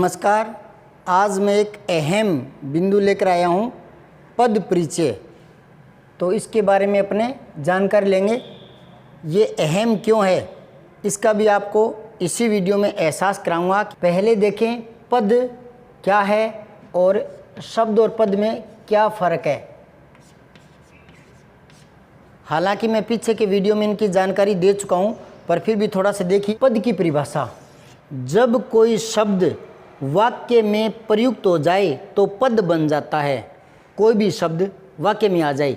नमस्कार। आज मैं एक अहम बिंदु लेकर आया हूँ, पद परिचय। तो इसके बारे में अपने जानकारी लेंगे। ये अहम क्यों है इसका भी आपको इसी वीडियो में एहसास कराऊंगा। पहले देखें पद क्या है और शब्द और पद में क्या फ़र्क है। हालांकि मैं पीछे के वीडियो में इनकी जानकारी दे चुका हूँ, पर फिर भी थोड़ा सा देखिए। पद की परिभाषा: जब कोई शब्द वाक्य में प्रयुक्त हो जाए तो पद बन जाता है। कोई भी शब्द वाक्य में आ जाए।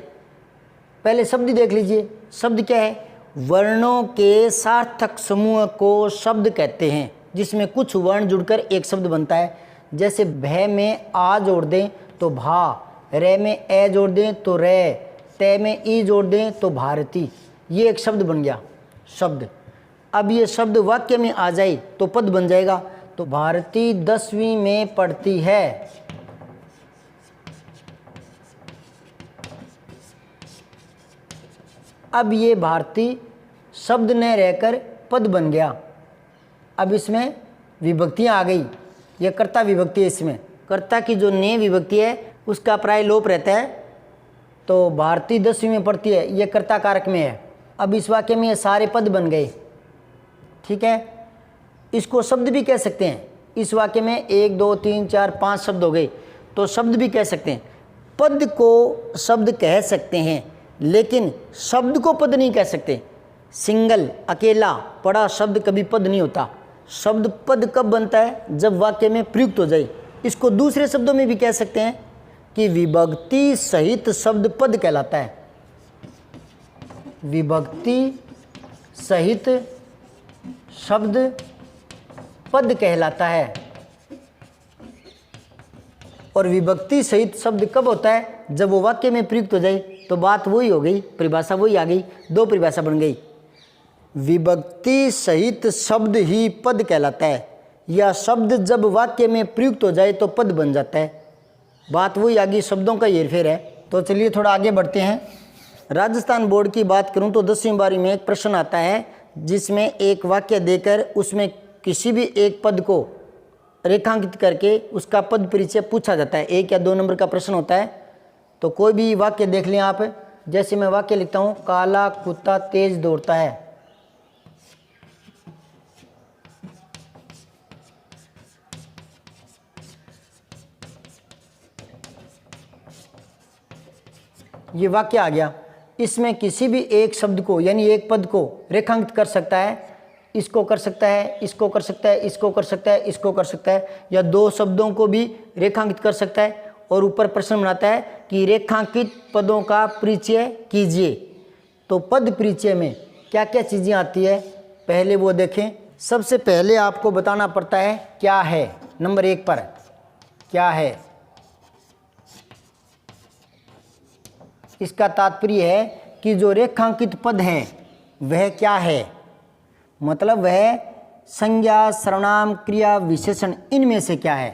पहले शब्द देख लीजिए। शब्द क्या है? वर्णों के सार्थक समूह को शब्द कहते हैं, जिसमें कुछ वर्ण जुड़कर एक शब्द बनता है। जैसे भय में आ जोड़ दें तो भा, रे में ए जोड़ दें तो रे, ते में ई जोड़ दें तो भारती। ये एक शब्द बन गया शब्द। अब ये शब्द वाक्य में आ जाए तो पद बन जाएगा। तो भारती 10वीं में पढ़ती है। अब ये भारती शब्द ने रहकर पद बन गया। अब इसमें विभक्तियां आ गई। ये कर्ता विभक्ति है। इसमें कर्ता की जो ने विभक्ति है उसका प्राय लोप रहता है। तो भारती 10वीं में पढ़ती है, ये कर्ता कारक में है। अब इस वाक्य में ये सारे पद बन गए। ठीक है, इसको शब्द भी कह सकते हैं। इस वाक्य में 1 2 3 4 5 शब्द हो गए, तो शब्द भी कह सकते हैं। पद को शब्द कह सकते हैं, लेकिन शब्द को पद नहीं कह सकते। सिंगल, अकेला पड़ा शब्द कभी पद नहीं होता। शब्द पद कब बनता है? जब वाक्य में प्रयुक्त हो जाए। इसको दूसरे शब्दों में भी कह सकते हैं कि विभक्ति सहित शब्द पद कहलाता है। विभक्ति सहित शब्द पद कहलाता है। और विभक्ति सहित शब्द कब होता है? जब वो वाक्य में प्रयुक्त हो जाए। तो बात वही हो गई, परिभाषा वही आ गई, दो परिभाषा बन गई। विभक्ति सहित शब्द ही पद कहलाता है, या शब्द जब वाक्य में प्रयुक्त हो जाए तो पद बन जाता है। बात वही आ गई, शब्दों का हेरफेर है। तो चलिए थोड़ा आगे बढ़ते हैं। राजस्थान बोर्ड की बात करूं तो 10वीं बारी में एक प्रश्न आता है, जिसमें एक वाक्य देकर उसमें किसी भी एक पद को रेखांकित करके उसका पद परिचय पूछा जाता है। 1 या 2 नंबर का प्रश्न होता है। तो कोई भी वाक्य देख लें आप। जैसे मैं वाक्य लिखता हूँ, काला कुत्ता तेज दौड़ता है। ये वाक्य आ गया। इसमें किसी भी एक शब्द को यानी एक पद को रेखांकित कर सकता है। इसको कर सकता है, इसको कर सकता है, इसको कर सकता है, इसको कर सकता है, या 2 शब्दों को भी रेखांकित कर सकता है। और ऊपर प्रश्न बनाता है कि रेखांकित पदों का परिचय कीजिए। तो पद परिचय में क्या क्या चीज़ें आती है पहले वो देखें। सबसे पहले आपको बताना पड़ता है क्या है। नंबर 1 पर क्या है, इसका तात्पर्य है कि जो रेखांकित पद है वह क्या है। मतलब वह संज्ञा, सर्वनाम, क्रिया, विशेषण, इनमें से क्या है।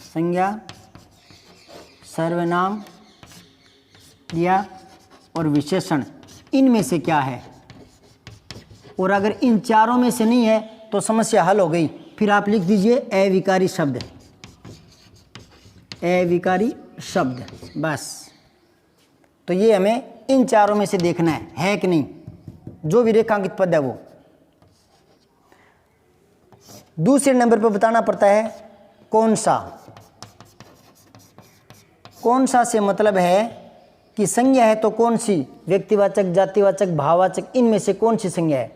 संज्ञा, सर्वनाम, क्रिया और विशेषण, इनमें से क्या है। और अगर इन चारों में से नहीं है तो समस्या हल हो गई। फिर आप लिख दीजिए अविकारी शब्द। अविकारी शब्द, बस। तो ये हमें इन चारों में से देखना है कि नहीं, जो भी रेखांकित पद है वो। दूसरे नंबर पर बताना पड़ता है कौन सा। कौन सा से मतलब है कि संज्ञा है तो कौन सी, व्यक्तिवाचक, जातिवाचक, भाववाचक, इनमें से कौन सी संज्ञा है।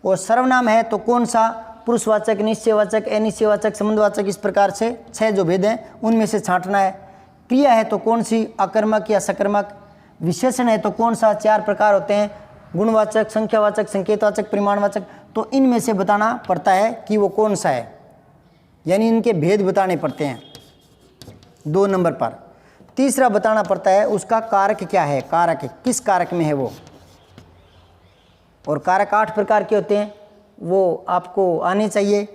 और सर्वनाम है तो कौन सा, पुरुषवाचक, निश्चयवाचक, अनिश्चयवाचक, संबंधवाचक, इस प्रकार से 6 जो भेद हैं उनमें से छांटना है। क्रिया है तो कौन सी, अकर्मक या सकर्मक। विशेषण है तो कौन सा, 4 प्रकार होते हैं, गुणवाचक, संख्यावाचक, संकेतवाचक, परिमाणवाचक। तो इनमें से बताना पड़ता है कि वो कौन सा है, यानी इनके भेद बताने पड़ते हैं 2 नंबर पर। तीसरा बताना पड़ता है उसका कारक क्या है। कारक किस कारक में है वो। और कारक 8 प्रकार के होते हैं, वो आपको आने चाहिए।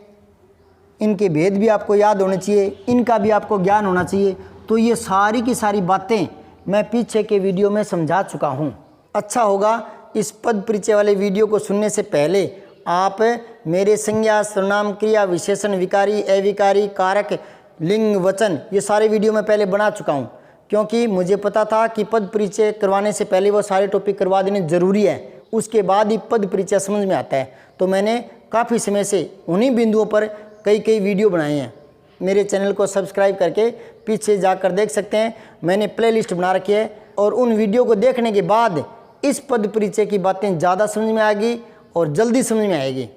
इनके भेद भी आपको याद होने चाहिए, इनका भी आपको ज्ञान होना चाहिए। तो ये सारी की सारी बातें मैं पीछे के वीडियो में समझा चुका हूँ। अच्छा होगा इस पद परिचय वाले वीडियो को सुनने से पहले आप मेरे संज्ञा सर्वनाम क्रिया विशेषण विकारी अविकारी कारक लिंग वचन ये सारे वीडियो मैं पहले बना चुका हूँ, क्योंकि मुझे पता था कि पद परिचय करवाने से पहले वो सारे टॉपिक करवा देने ज़रूरी है, उसके बाद ही पद परिचय समझ में आता है। तो मैंने काफ़ी समय से उन्हीं बिंदुओं पर कई वीडियो बनाए हैं। मेरे चैनल को सब्सक्राइब करके पीछे जाकर देख सकते हैं, मैंने प्लेलिस्ट बना रखी है, और उन वीडियो को देखने के बाद इस पद परिचय की बातें ज़्यादा समझ में आएगी और जल्दी समझ में आएगी।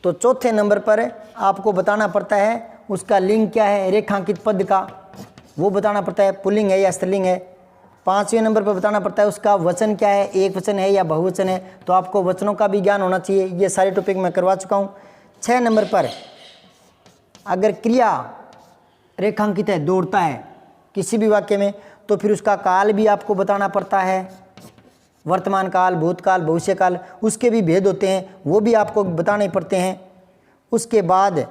तो चौथे नंबर पर आपको बताना पड़ता है उसका लिंग क्या है, रेखांकित पद का वो बताना पड़ता है, पुल्लिंग है या स्त्रीलिंग है। पाँचवें नंबर पर बताना पड़ता है उसका वचन क्या है, एक वचन है या बहुवचन है, तो आपको वचनों का भी ज्ञान होना चाहिए। ये सारे टॉपिक मैं करवा चुका हूँ। 6 नंबर पर अगर क्रिया रेखांकित है, दौड़ता है किसी भी वाक्य में, तो फिर उसका काल भी आपको बताना पड़ता है, वर्तमान काल, भूतकाल, भविष्यकाल, उसके भी भेद होते हैं, वो भी आपको बताने पड़ते हैं। उसके बाद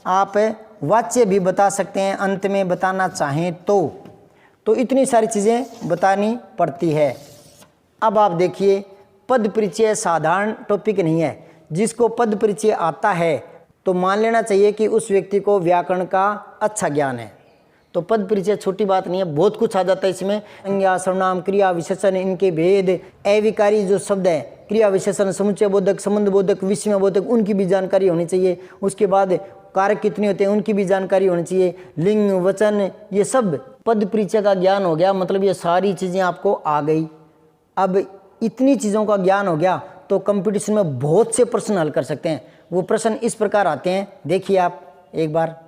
आप वाच्य भी बता सकते हैं अंत में बताना चाहें तो इतनी सारी चीज़ें बतानी पड़ती है। अब आप देखिए, पद परिचय साधारण टॉपिक नहीं है। जिसको पद परिचय आता है तो मान लेना चाहिए कि उस व्यक्ति को व्याकरण का अच्छा ज्ञान है। तो पद परिचय छोटी बात नहीं है, बहुत कुछ आ जाता है इसमें। संज्ञा सर्वनाम क्रिया विशेषण इनके भेद, अविकारी जो शब्द है, क्रिया विशेषण, समुच्चय बोधक, संबंध बोधक, विषय बोधक, उनकी भी जानकारी होनी चाहिए। उसके बाद कारक कितने होते हैं उनकी भी जानकारी होनी चाहिए। लिंग वचन ये सब पद परिचय का ज्ञान हो गया, मतलब ये सारी चीज़ें आपको आ गई। अब इतनी चीज़ों का ज्ञान हो गया तो कंपटीशन में बहुत से प्रश्न हल कर सकते हैं। वो प्रश्न इस प्रकार आते हैं, देखिए आप एक बार।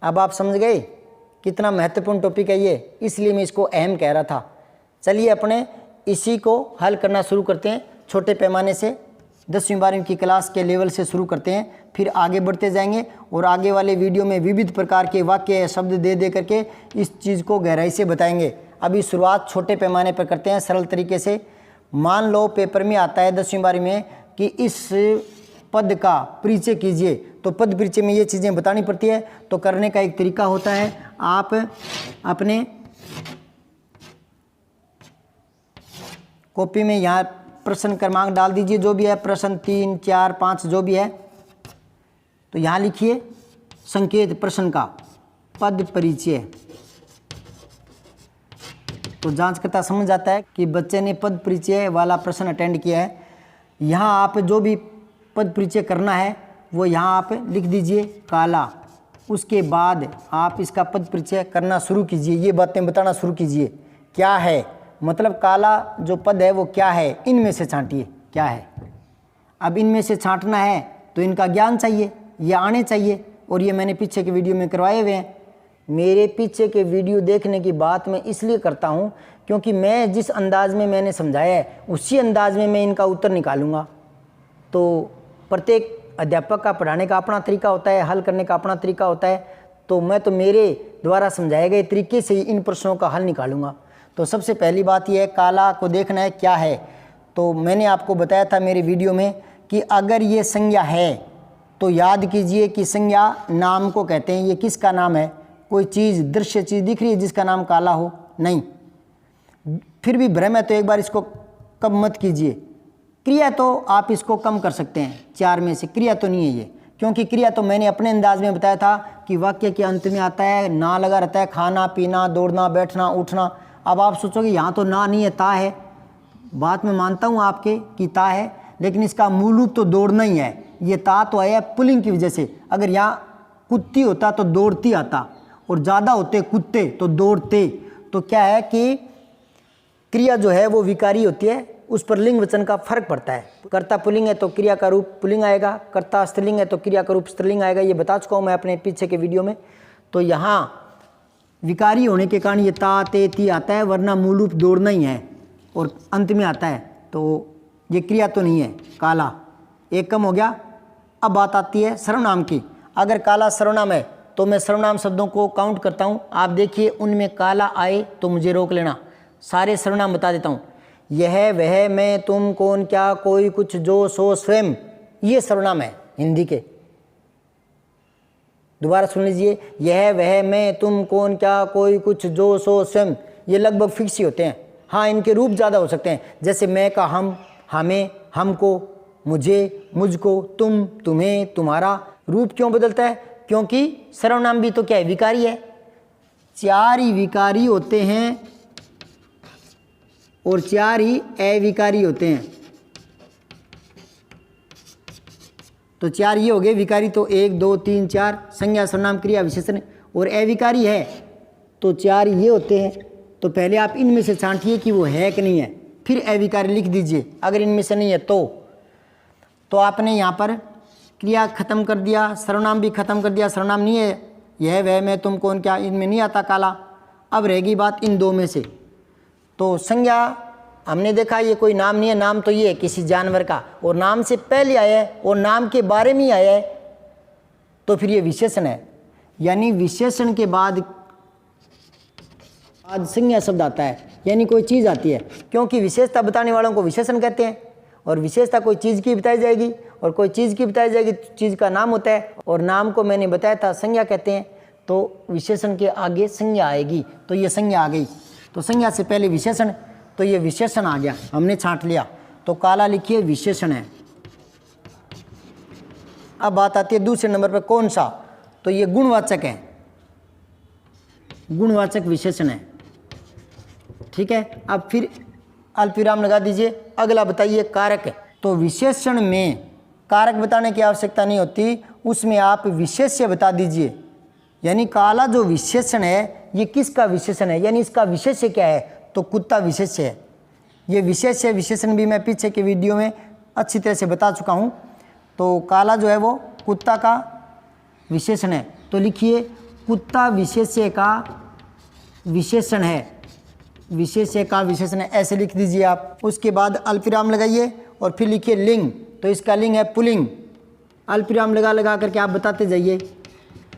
अब आप समझ गए कितना महत्वपूर्ण टॉपिक है ये, इसलिए मैं इसको अहम कह रहा था। चलिए अपने इसी को हल करना शुरू करते हैं छोटे पैमाने से। 10वीं 12वीं की क्लास के लेवल से शुरू करते हैं, फिर आगे बढ़ते जाएंगे और आगे वाले वीडियो में विविध प्रकार के वाक्य शब्द दे करके इस चीज़ को गहराई से बताएंगे। अभी शुरुआत छोटे पैमाने पर करते हैं, सरल तरीके से। मान लो पेपर में आता है 10वीं 12वीं में कि इस पद का परिचय कीजिए, तो पद परिचय में ये चीज़ें बतानी पड़ती है। तो करने का एक तरीका होता है, आप अपने कॉपी में यहाँ प्रश्न क्रमांक डाल दीजिए, जो भी है प्रश्न 3, 4, 5 जो भी है। तो यहाँ लिखिए संकेत प्रश्न का पद परिचय। तो जांचकर्ता समझ जाता है कि बच्चे ने पद परिचय वाला प्रश्न अटेंड किया है। यहाँ आप जो भी पद परिचय करना है वो यहाँ आप लिख दीजिए काला। उसके बाद आप इसका पद परिचय करना शुरू कीजिए, ये बातें बताना शुरू कीजिए। क्या है मतलब काला जो पद है वो क्या है, इनमें से छांटिए क्या है। अब इनमें से छांटना है तो इनका ज्ञान चाहिए, ये आने चाहिए, और ये मैंने पीछे के वीडियो में करवाए हुए हैं। मेरे पीछे के वीडियो देखने की बात मैं इसलिए करता हूँ क्योंकि मैं जिस अंदाज में मैंने समझाया है उसी अंदाज में मैं इनका उत्तर निकालूंगा। तो प्रत्येक अध्यापक का पढ़ाने का अपना तरीका होता है, हल करने का अपना तरीका होता है। तो मैं तो मेरे द्वारा समझाए गए तरीके से ही इन प्रश्नों का हल निकालूंगा। तो सबसे पहली बात यह है, काला को देखना है क्या है। तो मैंने आपको बताया था मेरे वीडियो में कि अगर ये संज्ञा है तो याद कीजिए कि संज्ञा नाम को कहते हैं। ये किसका नाम है? कोई चीज़, दृश्य चीज़ दिख रही है जिसका नाम काला हो? नहीं। फिर भी भ्रम है तो एक बार इसको कम मत कीजिए। क्रिया तो आप इसको कम कर सकते हैं, 4 में से क्रिया तो नहीं है ये, क्योंकि क्रिया तो मैंने अपने अंदाज में बताया था कि वाक्य के अंत में आता है ना लगा रहता है, खाना पीना, दौड़ना, बैठना, उठना। अब आप सोचोगे यहाँ तो ना नहीं है, ता है। बात मैं मानता हूँ आपके कि ता है, लेकिन इसका मूल रूप तो दौड़ना ही है। ये ता तो आया पुल्लिंग की वजह से। अगर यहाँ कुत्ती होता तो दौड़ती आता, और ज़्यादा होते कुत्ते तो दौड़ते। तो क्या है कि क्रिया जो है वो विकारी होती है, उस पर लिंग वचन का फर्क पड़ता है। कर्ता पुल्लिंग है तो क्रिया का रूप पुल्लिंग आएगा, कर्ता स्त्रीलिंग है तो क्रिया का रूप स्त्रीलिंग आएगा। ये बता चुका हूँ मैं अपने पीछे के वीडियो में। तो यहाँ विकारी होने के कारण ये ता ते ती आता है, वरना मूल रूप दौड़ना ही है और अंत में आता है। तो ये क्रिया तो नहीं है। काला एक कम हो गया। अब बात आती है सर्वनाम की। अगर काला सर्वनाम है तो मैं सर्वनाम शब्दों को काउंट करता हूँ। आप देखिए उनमें काला आए तो मुझे रोक लेना। सारे सर्वनाम बता देता हूँ। यह, वह, मैं, तुम, कौन, क्या, कोई, कुछ, जो, सो, स्वयं, ये सर्वनाम है हिंदी के। दोबारा सुन लीजिए। यह, वह, मैं, तुम, कौन, क्या, कोई, कुछ, जो, सो, स्वयं, ये लगभग फिक्स ही होते हैं। हाँ, इनके रूप ज़्यादा हो सकते हैं, जैसे मैं का हम, हमें, हमको, मुझे, मुझको, तुम, तुम्हें, तुम्हारा। रूप क्यों बदलता है? क्योंकि सर्वनाम भी तो क्या है? विकारी है। 4 ही विकारी होते हैं और 4 ही अविकारी होते हैं। तो 4 ये हो गए विकारी। तो 1 2 3 4 संज्ञा, सर्वनाम, क्रिया, विशेषण। और अविकारी है तो 4 ये होते हैं। तो पहले आप इनमें से छांटिए कि वो है कि नहीं है, फिर अविकारी लिख दीजिए। अगर इनमें से नहीं है तो आपने यहाँ पर क्रिया खत्म कर दिया, सर्वनाम भी खत्म कर दिया। सर्वनाम नहीं है, यह, वह, मैं, तुम, कौन, क्या, इनमें नहीं आता काला। अब रहेगी बात इन 2 में से। तो संज्ञा हमने देखा ये कोई नाम नहीं है, नाम तो ये है किसी जानवर का, और नाम से पहले आया है और नाम के बारे में ही आया है, तो फिर ये विशेषण है। यानी विशेषण के बाद संज्ञा शब्द आता है, यानी कोई चीज़ आती है। क्योंकि विशेषता बताने वालों को विशेषण कहते हैं, और विशेषता कोई चीज़ की बताई जाएगी और कोई चीज़ की बताई जाएगी तो चीज़ का नाम होता है, और नाम को मैंने बताया था संज्ञा कहते हैं। तो विशेषण के आगे संज्ञा आएगी, तो ये संज्ञा आ गई। तो संज्ञा से पहले विशेषण, तो ये विशेषण आ गया, हमने छांट लिया। तो काला लिखिए विशेषण है। अब बात आती है दूसरे नंबर पर कौन सा, तो ये गुणवाचक है, गुणवाचक विशेषण है। ठीक है। अब फिर अल्पविराम लगा दीजिए। अगला बताइए कारक। तो विशेषण में कारक बताने की आवश्यकता नहीं होती, उसमें आप विशेष्य बता दीजिए। यानी काला जो विशेषण है ये किसका विशेषण है, यानी इसका विशेष्य क्या है, तो कुत्ता विशेष्य है। ये विशेष्य विशेषण भी मैं पीछे के वीडियो में अच्छी तरह से बता चुका हूँ। तो काला जो है वो कुत्ता का विशेषण है। तो लिखिए कुत्ता विशेष्य का विशेषण है, विशेष्य का विशेषण है, ऐसे लिख दीजिए आप। उसके बाद अल्पविराम लगाइए और फिर लिखिए लिंग। तो इसका लिंग है पुल्लिंग। अल्पविराम लगा करके आप बताते जाइए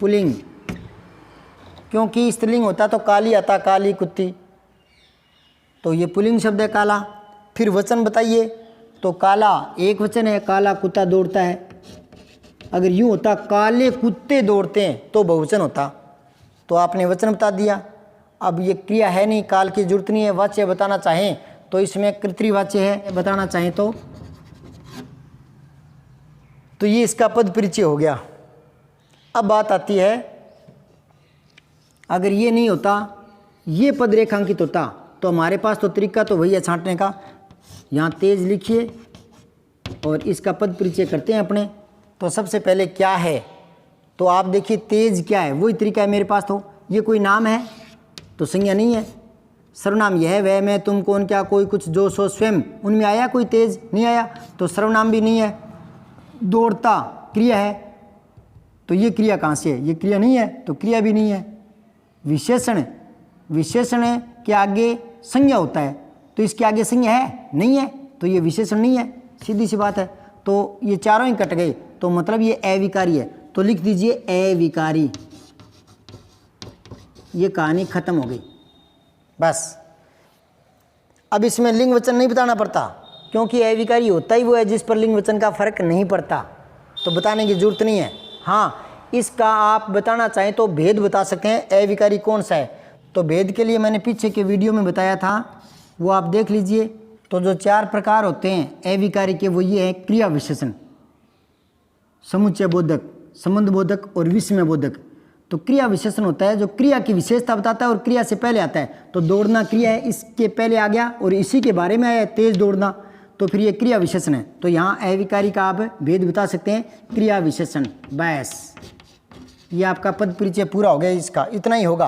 पुल्लिंग, क्योंकि स्त्रीलिंग होता तो काली आता, काली कुत्ती। तो ये पुल्लिंग शब्द है काला। फिर वचन बताइए। तो काला एक वचन है, काला कुत्ता दौड़ता है। अगर यूँ होता काले कुत्ते दौड़ते हैं तो बहुवचन होता। तो आपने वचन बता दिया। अब ये क्रिया है नहीं, काल की जरूरत नहीं है। वाच्य बताना चाहें तो इसमें कर्तृवाच्य है, बताना चाहें तो ये इसका पद परिचय हो गया। अब बात आती है, अगर ये नहीं होता, ये पद रेखांकित होता, तो हमारे पास तो तरीका तो वही है छांटने का। यहाँ तेज लिखिए और इसका पद परिचय करते हैं अपने। तो सबसे पहले क्या है, तो आप देखिए तेज क्या है, वही तरीका है मेरे पास। तो ये कोई नाम है तो संज्ञा नहीं है। सर्वनाम यह, वह, मैं, तुम, कौन, क्या, कोई, कुछ, जो, सो, स्वयं, उनमें आया कोई तेज? नहीं आया, तो सर्वनाम भी नहीं है। दौड़ता क्रिया है, तो ये क्रिया कहाँ से है? ये क्रिया नहीं है, तो क्रिया भी नहीं है। विशेषण, विशेषण के आगे संज्ञा होता है, तो इसके आगे संज्ञा है? नहीं है, तो ये विशेषण नहीं है, सीधी सी बात है। तो ये चारों ही कट गए, तो मतलब ये अविकारी है। तो लिख दीजिए अविकारी। ये कहानी खत्म हो गई बस। अब इसमें लिंग वचन नहीं बताना पड़ता, क्योंकि अविकारी होता ही वो है जिस पर लिंग वचन का फर्क नहीं पड़ता, तो बताने की जरूरत नहीं है। हाँ, इसका आप बताना चाहें तो भेद बता सकते हैं, अविकारी कौन सा है। तो भेद के लिए मैंने पीछे के वीडियो में बताया था, वो आप देख लीजिए। तो जो 4 प्रकार होते हैं अविकारी के, वो ये है क्रिया विशेषण, समुच्चय बोधक, संबंध बोधक और विस्मय बोधक। तो क्रिया विशेषण होता है जो क्रिया की विशेषता बताता है और क्रिया से पहले आता है। तो दौड़ना क्रिया है, इसके पहले आ गया और इसी के बारे में आया तेज दौड़ना, तो फिर ये क्रिया विशेषण है। तो यहाँ अविकारी का आप भेद बता सकते हैं, क्रिया विशेषण। बस ये आपका पद परिचय पूरा हो गया, इसका इतना ही होगा,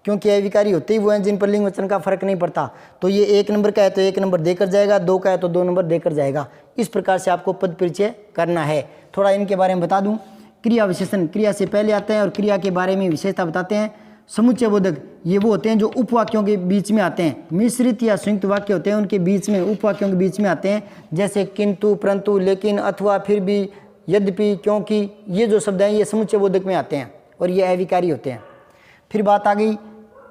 क्योंकि अविकारी होते ही वो हैं जिन पर लिंग वचन का फर्क नहीं पड़ता। तो ये 1 नंबर का है तो 1 नंबर देकर जाएगा, 2 का है तो 2 नंबर देकर जाएगा। इस प्रकार से आपको पद परिचय करना है। थोड़ा इनके बारे में बता दूं। क्रिया विशेषण क्रिया से पहले आते हैं और क्रिया के बारे में विशेषता बताते हैं। समुच्चय बोधक ये वो होते हैं जो उपवाक्यों के बीच में आते हैं। मिश्रित या संयुक्त वाक्य होते हैं, उनके बीच में, उपवाक्यों के बीच में आते हैं, जैसे किंतु, परंतु, लेकिन, अथवा, फिर भी, यद्यपि, क्योंकि, ये जो शब्द हैं ये समुच्चय बोधक में आते हैं और ये अविकारी होते हैं। फिर बात आ गई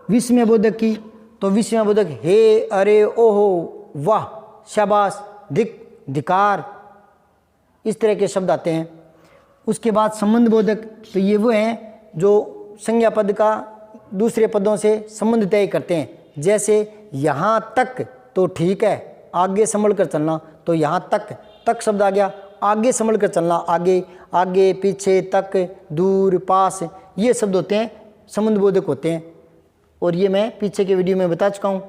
विस्मय बोधक की। तो विस्मय बोधक हे, अरे, ओहो, वाह, शाबाश, धिक, धिकार, इस तरह के शब्द आते हैं। उसके बाद संबंध बोधक, तो ये वो हैं जो संज्ञा पद का दूसरे पदों से संबंध तय करते हैं, जैसे यहाँ तक तो ठीक है, आगे संभल कर चलना, तो यहाँ तक शब्द आ गया, आगे संभल कर चलना, आगे, आगे, पीछे, तक, दूर, पास, ये शब्द होते हैं संबंध बोधक होते हैं। और ये मैं पीछे के वीडियो में बता चुका हूँ।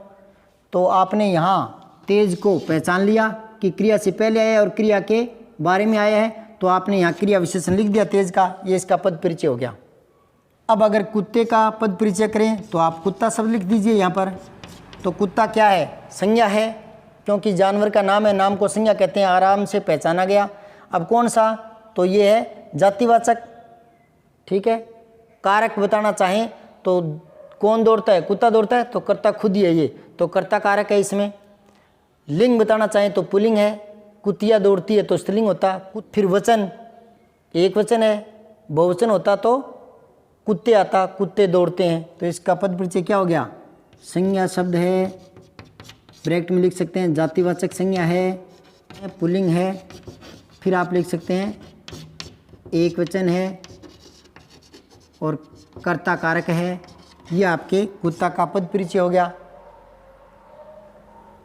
तो आपने यहाँ तेज को पहचान लिया कि क्रिया से पहले आया और क्रिया के बारे में आया है, तो आपने यहाँ क्रिया विशेषण लिख दिया तेज का, ये इसका पद परिचय हो गया। अब अगर कुत्ते का पद परिचय करें तो आप कुत्ता शब्द लिख दीजिए यहाँ पर। तो कुत्ता क्या है? संज्ञा है, क्योंकि जानवर का नाम है, नाम को संज्ञा कहते हैं, आराम से पहचाना गया। अब कौन सा? तो ये है जातिवाचक, ठीक है। कारक बताना चाहें तो कौन दौड़ता है? कुत्ता दौड़ता है, तो कर्ता खुद ही है ये, तो कर्ता कारक है इसमें। लिंग बताना चाहें तो पुल्लिंग है, कुतिया दौड़ती है तो स्त्रीलिंग होता। फिर वचन, एक वचन है, बहुवचन होता तो कुत्ते आता, कुत्ते दौड़ते हैं, तो इसका पद परिचय क्या हो गया? संज्ञा शब्द है, ब्रैकेट में लिख सकते हैं जातिवाचक संज्ञा है, पुल्लिंग है। फिर आप लिख सकते हैं एक वचन है और कर्ता कारक है। ये आपके कुत्ता का पद परिचय हो गया।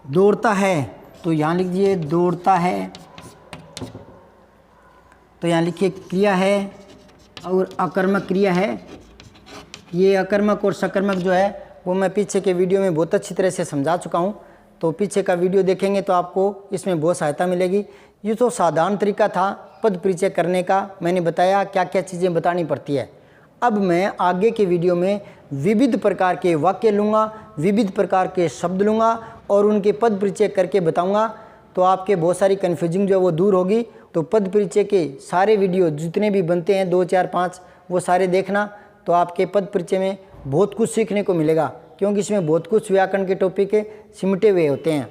दौड़ता है तो यहाँ लिख दिए दौड़ता है, तो यहाँ लिखिए क्रिया है और अकर्मक क्रिया है। ये अकर्मक और सकर्मक जो है वो मैं पीछे के वीडियो में बहुत अच्छी तरह से समझा चुका हूँ, तो पीछे का वीडियो देखेंगे तो आपको इसमें बहुत सहायता मिलेगी। ये तो साधारण तरीका था पद परिचय करने का, मैंने बताया क्या क्या चीज़ें बतानी पड़ती है। अब मैं आगे के वीडियो में विविध प्रकार के वाक्य लूँगा, विविध प्रकार के शब्द लूँगा और उनके पद परिचय करके बताऊँगा, तो आपके बहुत सारी कन्फ्यूजिंग जो है वो दूर होगी। तो पद परिचय के सारे वीडियो जितने भी बनते हैं 2, 4, 5 वो सारे देखना, तो आपके पद परिचय में बहुत कुछ सीखने को मिलेगा, क्योंकि इसमें बहुत कुछ व्याकरण के टॉपिक सिमटे हुए होते हैं।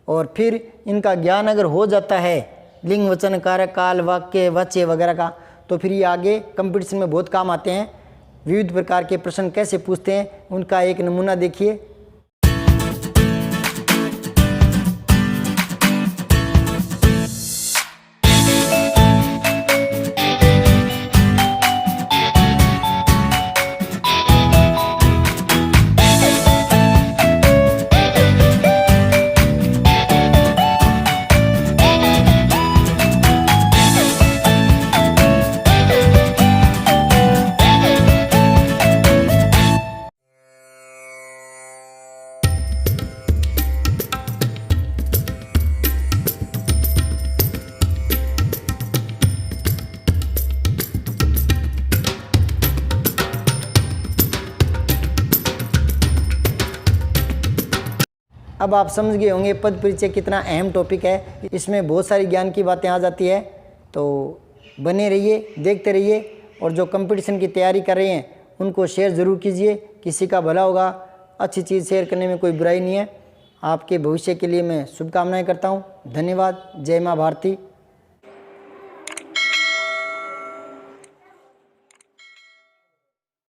और फिर इनका ज्ञान अगर हो जाता है लिंग, वचन, कारक, काल, वाक्य, वाच्य वगैरह का, तो फिर ये आगे कंपटीशन में बहुत काम आते हैं। विविध प्रकार के प्रश्न कैसे पूछते हैं उनका एक नमूना देखिए। अब आप समझ गए होंगे पद परिचय कितना अहम टॉपिक है, इसमें बहुत सारी ज्ञान की बातें आ जाती है। तो बने रहिए, देखते रहिए, और जो कंपटीशन की तैयारी कर रहे हैं उनको शेयर ज़रूर कीजिए, किसी का भला होगा। अच्छी चीज़ शेयर करने में कोई बुराई नहीं है। आपके भविष्य के लिए मैं शुभकामनाएं करता हूं। धन्यवाद। जय माँ भारती।